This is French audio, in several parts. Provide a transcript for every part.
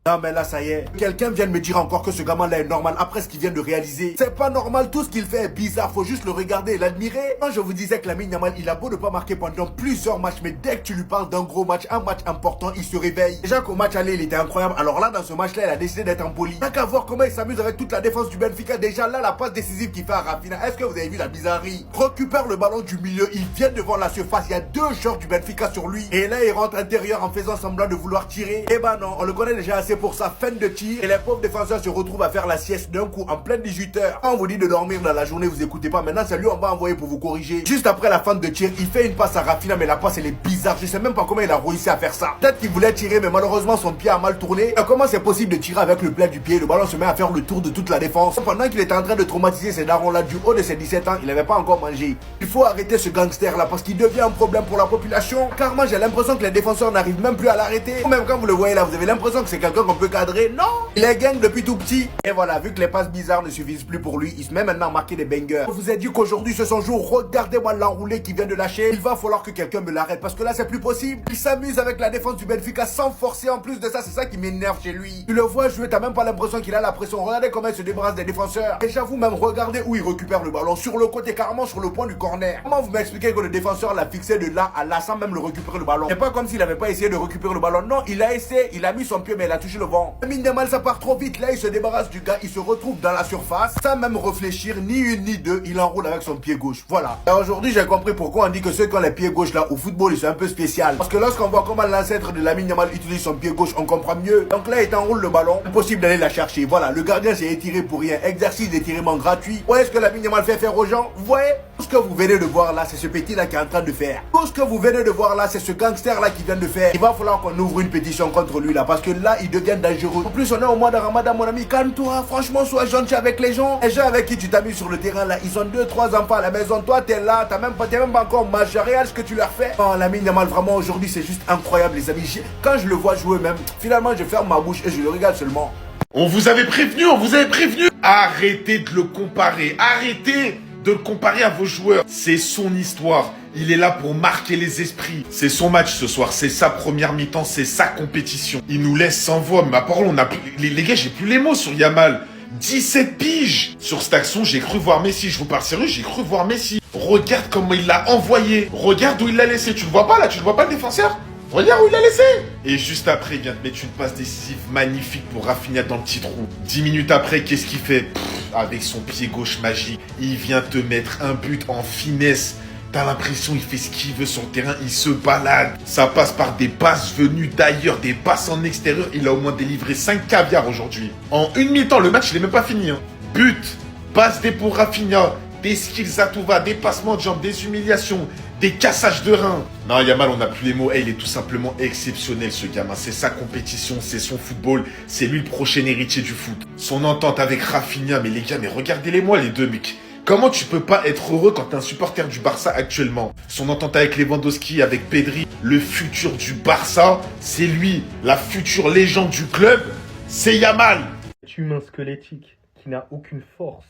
Non mais là ça y est, quelqu'un vient de me dire encore que ce gamin là est normal après ce qu'il vient de réaliser. C'est pas normal, tout ce qu'il fait est bizarre, faut juste le regarder et l'admirer. Quand je vous disais que Lamine Yamal, il a beau ne pas marquer pendant plusieurs matchs, mais dès que tu lui parles d'un gros match, un match important, il se réveille. Déjà qu'au match aller il était incroyable, alors là dans ce match là il a décidé d'être impoli. T'as qu'à voir comment il s'amuse avec toute la défense du Benfica. Déjà là la passe décisive qu'il fait à Rafinha, est-ce que vous avez vu la bizarrerie? Récupère le ballon du milieu, il vient devant la surface, il y a deux joueurs du Benfica sur lui. Et là il rentre intérieur en faisant semblant de vouloir tirer. Eh ben non, on le connaît déjà assez pour sa fin de tir. Et les pauvres défenseurs se retrouvent à faire la sieste d'un coup en pleine 18h. Quand on vous dit de dormir dans la journée, vous écoutez pas. Maintenant c'est lui on va envoyer pour vous corriger. Juste après la fin de tir, il fait une passe à Rafinha, mais la passe elle est bizarre. Je sais même pas comment il a réussi à faire ça. Peut-être qu'il voulait tirer, mais malheureusement son pied a mal tourné. Et comment c'est possible de tirer avec le plat du pied? Le ballon se met à faire le tour de toute la défense. Pendant qu'il était en train de traumatiser ces darons là du haut de ses 17 ans, il n'avait pas encore mangé. Il faut arrêter ce gangster là parce qu'il devient un problème pour la population. Car moi j'ai l'impression que les défenseurs n'arrivent même plus à l'arrêter. Même quand vous le voyez là, vous avez l'impression que c'est quelqu'un qu'on peut cadrer. Non, il est gang depuis tout petit. Et voilà, vu que les passes bizarres ne suffisent plus pour lui, il se met maintenant à marquer des bangers. Je vous ai dit qu'aujourd'hui c'est son jour. Regardez-moi l'enroulé qui vient de lâcher. Il va falloir que quelqu'un me l'arrête parce que là c'est plus possible. Il s'amuse avec la défense du Benfica sans forcer. En plus de ça, c'est ça qui m'énerve chez lui. Tu le vois jouer, t'as même pas l'impression qu'il a la pression. Regardez comment il se débarrasse des défenseurs. Et j'avoue même, regardez où il récupère le ballon. Sur le côté, carrément sur le point du corner. Comment vous m'expliquez que le défenseur l'a fixé de là à là sans même le récupérer le ballon? C'est pas comme s'il avait pas essayé de récupérer le ballon. Non, il a essayé, il a mis son pied mais il a touché le vent. Lamine Yamal, ça part trop vite. Là, il se débarrasse du gars, il se retrouve dans la surface sans même réfléchir, ni une ni deux. Il enroule avec son pied gauche. Voilà. Et aujourd'hui, j'ai compris pourquoi on dit que ceux qui ont les pieds gauche là au football, ils sont un peu spécial. Parce que lorsqu'on voit comment l'ancêtre de Lamine Yamal utilise son pied gauche, on comprend mieux. Donc là, il enroule le ballon. Impossible d'aller la chercher. Voilà, le gardien s'est étiré pour rien. Exercice d'étirement gratuit. Vous voyez ce que Lamine Yamal fait faire aux gens? Vous voyez? Tout ce que vous venez de voir là, c'est ce petit là qui est en train de faire. Tout ce que vous venez de voir là, c'est ce gangster là qui vient de faire. Il va falloir qu'on ouvre une pétition contre lui là, parce que là, il devient dangereux. En plus, on est au mois de Ramadan, mon ami. Calme-toi, franchement, sois gentil avec les gens. Les gens avec qui tu t'as mis sur le terrain là, ils ont 2-3 enfants à la maison. Toi, t'es là, t'es même pas encore majeur. Regarde ce que tu leur fais. Oh, Lamine Yamal, vraiment, aujourd'hui, c'est juste incroyable, les amis. Quand je le vois jouer même, finalement, je ferme ma bouche et je le regarde seulement. On vous avait prévenu, on vous avait prévenu. Arrêtez de le comparer, arrêtez de le comparer à vos joueurs. C'est son histoire, il est là pour marquer les esprits. C'est son match ce soir, c'est sa première mi-temps, c'est sa compétition. Il nous laisse sans voix, ma parole, on a plus... Les gars, j'ai plus les mots sur Yamal. 17 piges. Sur cette action, j'ai cru voir Messi, je vous parle sérieux, j'ai cru voir Messi. Regarde comment il l'a envoyé, regarde où il l'a laissé. Tu le vois pas là, tu le vois pas le défenseur? Regarde où il l'a laissé. Et juste après, il vient de mettre une passe décisive magnifique pour Rafinha dans le petit trou. 10 minutes après, qu'est-ce qu'il fait? Avec son pied gauche magique, il vient te mettre un but en finesse. T'as l'impression il fait ce qu'il veut sur le terrain, il se balade. Ça passe par des passes venues d'ailleurs, des passes en extérieur. Il a au moins délivré 5 caviars aujourd'hui. En une mi-temps, le match il est même pas fini. But, passe des pour Rafinha, des skills à tout va, des passements de jambes, des humiliations, des cassages de reins. Non, Yamal, on n'a plus les mots. Il est tout simplement exceptionnel, ce gamin. C'est sa compétition, c'est son football. C'est lui le prochain héritier du foot. Son entente avec Rafinha, mais les gars, mais regardez-les-moi, les deux, mecs. Comment tu peux pas être heureux quand t'es un supporter du Barça actuellement? Son entente avec Lewandowski, avec Pedri, le futur du Barça, c'est lui. La future légende du club, c'est Yamal. Cet humain squelettique qui n'a aucune force.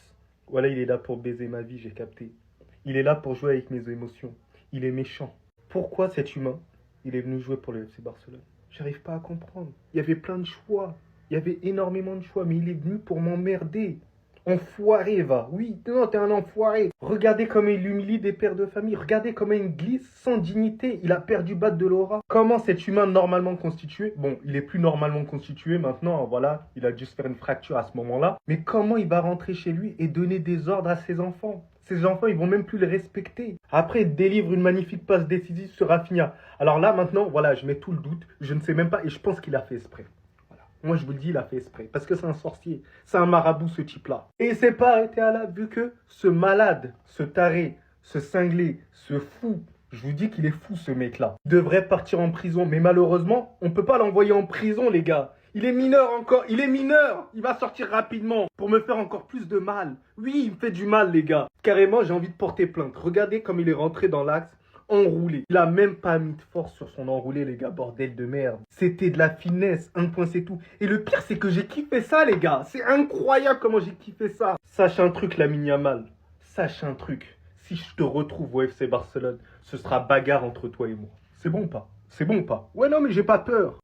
Voilà, il est là pour baiser ma vie, j'ai capté. Il est là pour jouer avec mes émotions. Il est méchant. Pourquoi cet humain, il est venu jouer pour le FC Barcelone? J'arrive pas à comprendre. Il y avait plein de choix. Il y avait énormément de choix, mais il est venu pour m'emmerder. Enfoiré, va. Oui, non, t'es un enfoiré. Regardez comment il humilie des pères de famille. Regardez comment il glisse sans dignité. Il a perdu Bad de Laura. Comment cet humain normalement constitué, bon, il est plus normalement constitué maintenant, voilà, il a dû se faire une fracture à ce moment-là. Mais comment il va rentrer chez lui et donner des ordres à ses enfants? Ses enfants, ils vont même plus les respecter. Après, il délivre une magnifique passe décisive sur Rafinha. Alors là, maintenant, voilà, je mets tout le doute. Je ne sais même pas et je pense qu'il a fait exprès. Moi, je vous le dis, il a fait exprès. Parce que c'est un sorcier. C'est un marabout, ce type-là. Et il s'est pas arrêté à là, vu que ce malade, ce taré, ce cinglé, ce fou, je vous dis qu'il est fou, ce mec-là. Il devrait partir en prison. Mais malheureusement, on peut pas l'envoyer en prison, les gars. Il est mineur encore. Il est mineur. Il va sortir rapidement pour me faire encore plus de mal. Oui, il me fait du mal, les gars. Carrément, j'ai envie de porter plainte. Regardez comme il est rentré dans l'axe. Enroulé. Il a même pas mis de force sur son enroulé, les gars, bordel de merde. C'était de la finesse, un point c'est tout. Et le pire, c'est que j'ai kiffé ça, les gars. C'est incroyable comment j'ai kiffé ça. Sache un truc, Lamine Yamal. Sache un truc. Si je te retrouve au FC Barcelone, ce sera bagarre entre toi et moi. C'est bon ou pas? C'est bon ou pas? Ouais, non, mais j'ai pas peur.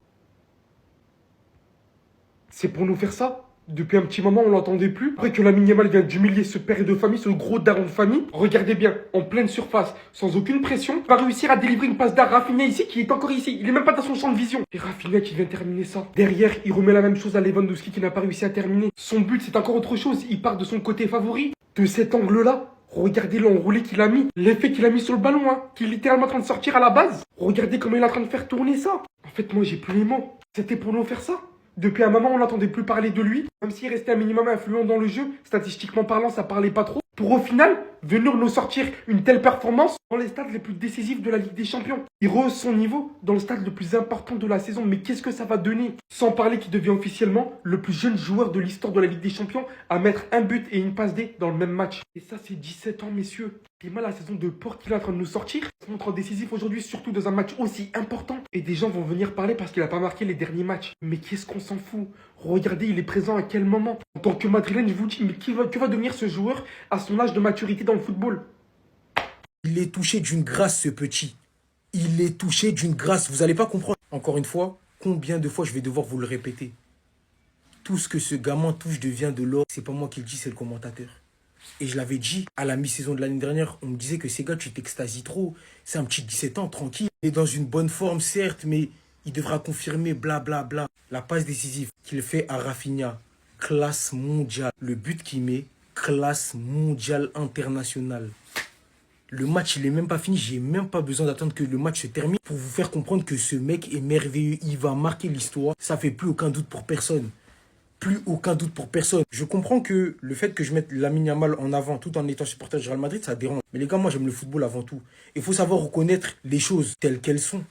C'est pour nous faire ça? Depuis un petit moment, on l'entendait plus. Après que Lamine Yamal vient d'humilier ce père de famille, ce gros daron de famille. Regardez bien, en pleine surface, sans aucune pression, va réussir à délivrer une passe d'art. Rafinha ici, qui est encore ici. Il est même pas dans son champ de vision. Et Rafinha qui vient terminer ça. Derrière, il remet la même chose à Lewandowski qui n'a pas réussi à terminer. Son but, c'est encore autre chose. Il part de son côté favori. De cet angle-là, regardez l'enroulé qu'il a mis. L'effet qu'il a mis sur le ballon, hein, qui est littéralement en train de sortir à la base. Regardez comment il est en train de faire tourner ça. En fait, moi, j'ai plus les mots. C'était pour nous faire ça. Depuis un moment, on n'entendait plus parler de lui. Même s'il restait un minimum influent dans le jeu, statistiquement parlant, ça parlait pas trop. Pour au final, venir nous sortir une telle performance dans les stades les plus décisifs de la Ligue des Champions. Il rehausse son niveau dans le stade le plus important de la saison. Mais qu'est-ce que ça va donner? Sans parler qu'il devient officiellement le plus jeune joueur de l'histoire de la Ligue des Champions à mettre un but et une passe D dans le même match. Et ça, c'est 17 ans, messieurs. Et mal la saison de porte qu'il est en train de nous sortir se montre décisif aujourd'hui, surtout dans un match aussi important. Et des gens vont venir parler parce qu'il n'a pas marqué les derniers matchs. Mais qu'est-ce qu'on s'en fout? Regardez, il est présent à quel moment? En tant que madrilène, je vous dis, mais que va devenir ce joueur à son âge de maturité dans le football? Il est touché d'une grâce, ce petit. Il est touché d'une grâce. Vous n'allez pas comprendre. Encore une fois, combien de fois je vais devoir vous le répéter? Tout ce que ce gamin touche devient de l'or. C'est pas moi qui le dis, c'est le commentateur. Et je l'avais dit à la mi-saison de l'année dernière, on me disait que ces gars, tu t'extasies trop. C'est un petit 17 ans, tranquille. Il est dans une bonne forme, certes, mais il devra confirmer, blablabla. Bla, bla. La passe décisive qu'il fait à Rafinha, classe mondiale. Le but qu'il met, classe mondiale internationale. Le match, il n'est même pas fini. J'ai même pas besoin d'attendre que le match se termine pour vous faire comprendre que ce mec est merveilleux. Il va marquer l'histoire. Ça fait plus aucun doute pour personne. Plus aucun doute pour personne. Je comprends que le fait que je mette Lamine Yamal en avant tout en étant supporter du Real Madrid, ça dérange. Mais les gars, moi j'aime le football avant tout. Il faut savoir reconnaître les choses telles qu'elles sont.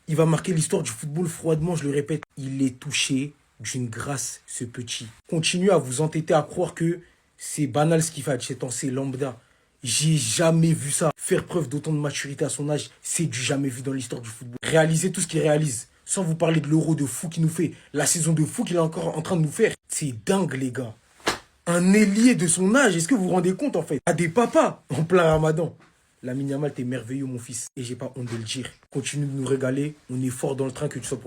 Il va marquer l'histoire du football froidement, je le répète. Il est touché d'une grâce, ce petit. Continuez à vous entêter à croire que c'est banal ce qu'il fait à 17 ans, c'est lambda. J'ai jamais vu ça. Faire preuve d'autant de maturité à son âge, c'est du jamais vu dans l'histoire du football. Réaliser tout ce qu'il réalise. Sans vous parler de l'euro de fou qu'il nous fait, la saison de fou qu'il est encore en train de nous faire. C'est dingue, les gars. Un ailier de son âge, est-ce que vous vous rendez compte, en fait? À des papas, en plein ramadan. Lamine Yamal, t'es merveilleux, mon fils. Et j'ai pas honte de le dire. Continue de nous régaler. On est fort dans le train, que tu sois,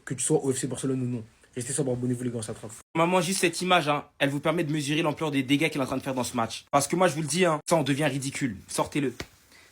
que tu sois au FC Barcelone ou non. Restez sobre, abonnez-vous, les gars, ça trappe. Maman, juste cette image, hein, elle vous permet de mesurer l'ampleur des dégâts qu'il est en train de faire dans ce match. Parce que moi, je vous le dis, hein, ça en devient ridicule. Sortez-le.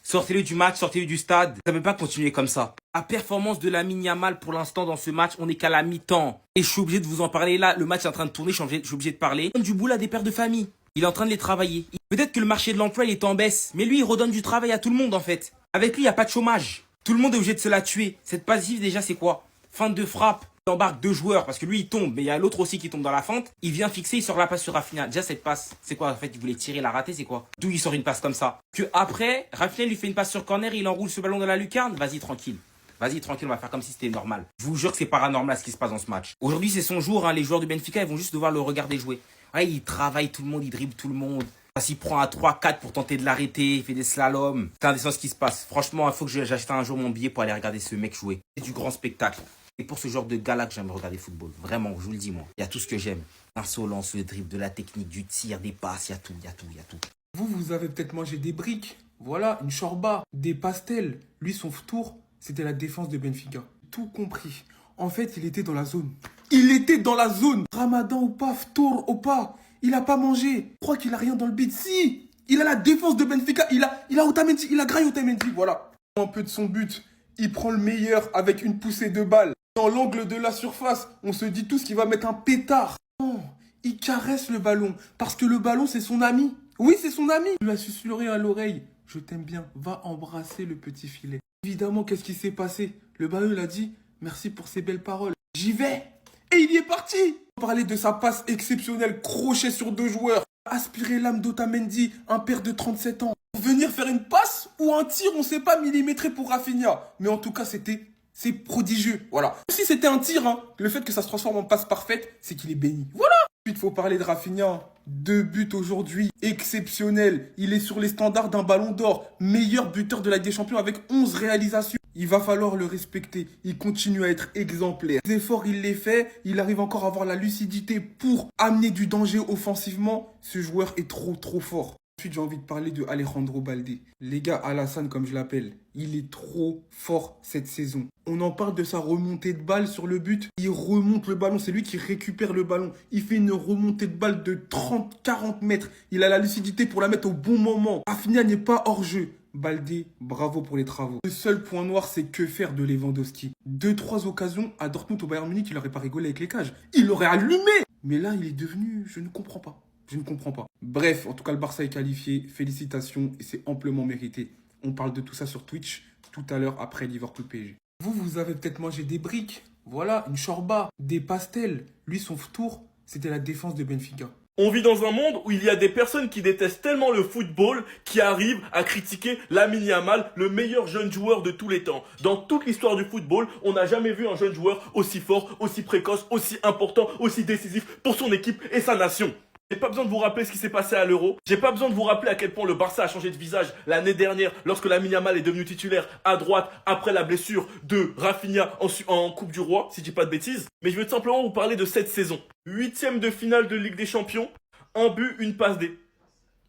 Sortez-le du match, sortez-le du stade. Ça ne peut pas continuer comme ça. La performance de Lamine Yamal pour l'instant dans ce match, on n'est qu'à la mi-temps. Et je suis obligé de vous en parler là. Le match est en train de tourner, je suis obligé de parler. Il donne du boulot à des pères de famille. Il est en train de les travailler. Peut-être que le marché de l'emploi il est en baisse. Mais lui, il redonne du travail à tout le monde en fait. Avec lui, il n'y a pas de chômage. Tout le monde est obligé de se la tuer. Cette passive déjà, c'est quoi? Feinte de frappe. Il embarque deux joueurs parce que lui il tombe, mais il y a l'autre aussi qui tombe dans la fente. Il vient fixer, il sort la passe sur Rafinha. Déjà cette passe, c'est quoi en fait? Il voulait tirer, la rater, c'est quoi? D'où il sort une passe comme ça? Que après, Rafinha lui fait une passe sur corner, il enroule ce ballon dans la lucarne. Vas-y tranquille. Vas-y tranquille, on va faire comme si c'était normal. Je vous jure que c'est paranormal ce qui se passe dans ce match. Aujourd'hui c'est son jour, hein. Les joueurs du Benfica ils vont juste devoir le regarder jouer. Ouais, il travaille tout le monde, il dribble tout le monde. S'il prend un 3-4 pour tenter de l'arrêter, il fait des slaloms. C'est indécent ce qui se passe. Franchement, il faut que j'achète un jour mon billet pour aller regarder ce mec jouer. C'est du grand spectacle. Et pour ce genre de gars-là que j'aime regarder le football. Vraiment, je vous le dis, moi. Il y a tout ce que j'aime. L'insolence, le dribble, de la technique, du tir, des passes, il y a tout, il y a tout, il y a tout. Vous avez peut-être mangé des briques. Voilà, une chorba, des pastels. Lui, son tour, c'était la défense de Benfica. Tout compris. En fait, il était dans la zone. Il était dans la zone. Ramadan ou pas, Ftour ou pas. Il a pas mangé. Je crois qu'il a rien dans le bide. Si, il a la défense de Benfica. Il a Otamendi, il a Grail Otamendi, voilà. Un peu de son but. Il prend le meilleur avec une poussée de balle. Dans l'angle de la surface, on se dit tous qu'il va mettre un pétard. Non, il caresse le ballon. Parce que le ballon, c'est son ami. Oui, c'est son ami. Il lui a susurré à l'oreille. Je t'aime bien. Va embrasser le petit filet. Évidemment, qu'est-ce qui s'est passé? Le ballon, il a dit merci pour ces belles paroles. J'y vais. Et il y est parti. On parlait de sa passe exceptionnelle, crochet sur deux joueurs. Aspirer l'âme d'Otamendi, un père de 37 ans. Venir faire une passe ou un tir, on ne sait pas, millimétré pour Rafinha. Mais en tout cas, c'est prodigieux. Voilà. Si c'était un tir, hein, le fait que ça se transforme en passe parfaite, c'est qu'il est béni. Voilà. Ensuite, il faut parler de Rafinha. 2 buts aujourd'hui, exceptionnel. Il est sur les standards d'un ballon d'or. Meilleur buteur de la Ligue des Champions avec 11 réalisations. Il va falloir le respecter. Il continue à être exemplaire. Les efforts, il les fait. Il arrive encore à avoir la lucidité pour amener du danger offensivement. Ce joueur est trop fort. Ensuite, j'ai envie de parler de Alejandro Balde. Les gars, Alassane, comme je l'appelle, il est trop fort cette saison. On en parle de sa remontée de balle sur le but. Il remonte le ballon, c'est lui qui récupère le ballon. Il fait une remontée de balle de 30-40 mètres. Il a la lucidité pour la mettre au bon moment. Rafinha n'est pas hors jeu. Balde, bravo pour les travaux. Le seul point noir, c'est que faire de Lewandowski. 2-3 occasions à Dortmund au Bayern Munich, il n'aurait pas rigolé avec les cages. Il l'aurait allumé. Mais là, il est devenu... Je ne comprends pas. Je ne comprends pas. Bref, en tout cas, le Barça est qualifié. Félicitations et c'est amplement mérité. On parle de tout ça sur Twitch tout à l'heure après Liverpool PSG. Vous avez peut-être mangé des briques. Voilà, une shorba, des pastels. Lui, son tour, c'était la défense de Benfica. On vit dans un monde où il y a des personnes qui détestent tellement le football qui arrivent à critiquer Lamine Yamal, le meilleur jeune joueur de tous les temps. Dans toute l'histoire du football, on n'a jamais vu un jeune joueur aussi fort, aussi précoce, aussi important, aussi décisif pour son équipe et sa nation. J'ai pas besoin de vous rappeler ce qui s'est passé à l'Euro. J'ai pas besoin de vous rappeler à quel point le Barça a changé de visage l'année dernière lorsque Lamine Yamal est devenu titulaire à droite après la blessure de Rafinha en Coupe du Roi, si je dis pas de bêtises. Mais je veux tout simplement vous parler de cette saison. 8e de finale de Ligue des Champions, un but, une passe D.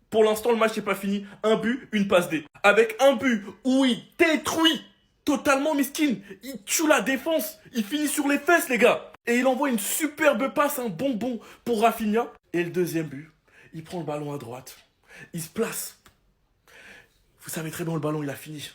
Pour l'instant, le match n'est pas fini. Un but, une passe D. Avec un but où il détruit totalement Miskin. Il tue la défense. Il finit sur les fesses, les gars. Et il envoie une superbe passe, un bonbon pour Rafinha. Et le deuxième but, il prend le ballon à droite. Il se place. Vous savez très bien, le ballon, il a fini.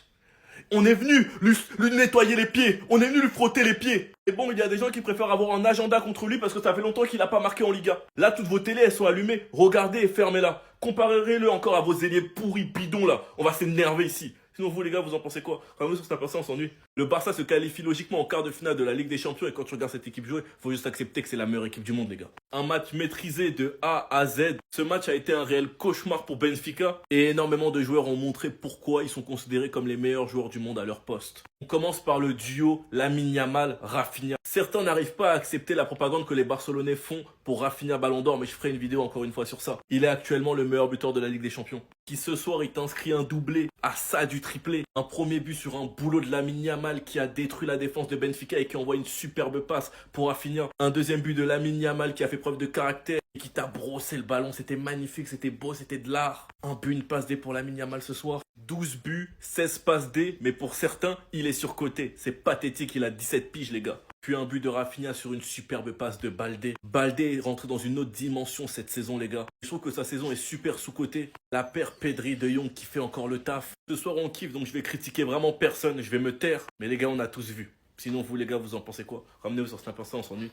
On est venu lui nettoyer les pieds. On est venu lui frotter les pieds. Et bon, il y a des gens qui préfèrent avoir un agenda contre lui parce que ça fait longtemps qu'il n'a pas marqué en Liga. Là, toutes vos télés, elles sont allumées. Regardez et fermez-la. Comparez-le encore à vos ailiers pourris bidons, là. On va s'énerver ici. Sinon, vous, les gars, vous en pensez quoi? Enfin, nous, sur cette personne, on s'ennuie. Le Barça se qualifie logiquement en quart de finale de la Ligue des Champions. Et quand tu regardes cette équipe jouer, faut juste accepter que c'est la meilleure équipe du monde, les gars. Un match maîtrisé de A à Z. Ce match a été un réel cauchemar pour Benfica. Et énormément de joueurs ont montré pourquoi ils sont considérés comme les meilleurs joueurs du monde à leur poste. On commence par le duo Lamine Yamal-Rafinha. Certains n'arrivent pas à accepter la propagande que les Barcelonais font pour Rafinha Ballon d'Or, mais je ferai une vidéo encore une fois sur ça. Il est actuellement le meilleur buteur de la Ligue des Champions. Qui ce soir, il t'inscrit un doublé à ça du triplé. Un premier but sur un boulot de Lamine Yamal qui a détruit la défense de Benfica et qui envoie une superbe passe pour Rafinha. Un deuxième but de Lamine Yamal qui a fait preuve de caractère et qui t'a brossé le ballon. C'était magnifique, c'était beau, c'était de l'art. Un but, une passe D pour Lamine Yamal ce soir. 12 buts, 16 passes D, mais pour certains, il est surcoté. C'est pathétique, il a 17 piges, les gars. Puis un but de Rafinha sur une superbe passe de Balde. Balde est rentré dans une autre dimension cette saison, les gars. Je trouve que sa saison est super sous-cotée. La paire Pedri de Jong qui fait encore le taf. Ce soir, on kiffe, donc je vais critiquer vraiment personne. Je vais me taire. Mais les gars, on a tous vu. Sinon, vous, les gars, vous en pensez quoi? Ramenez-vous sur Snap Insta, on s'ennuie.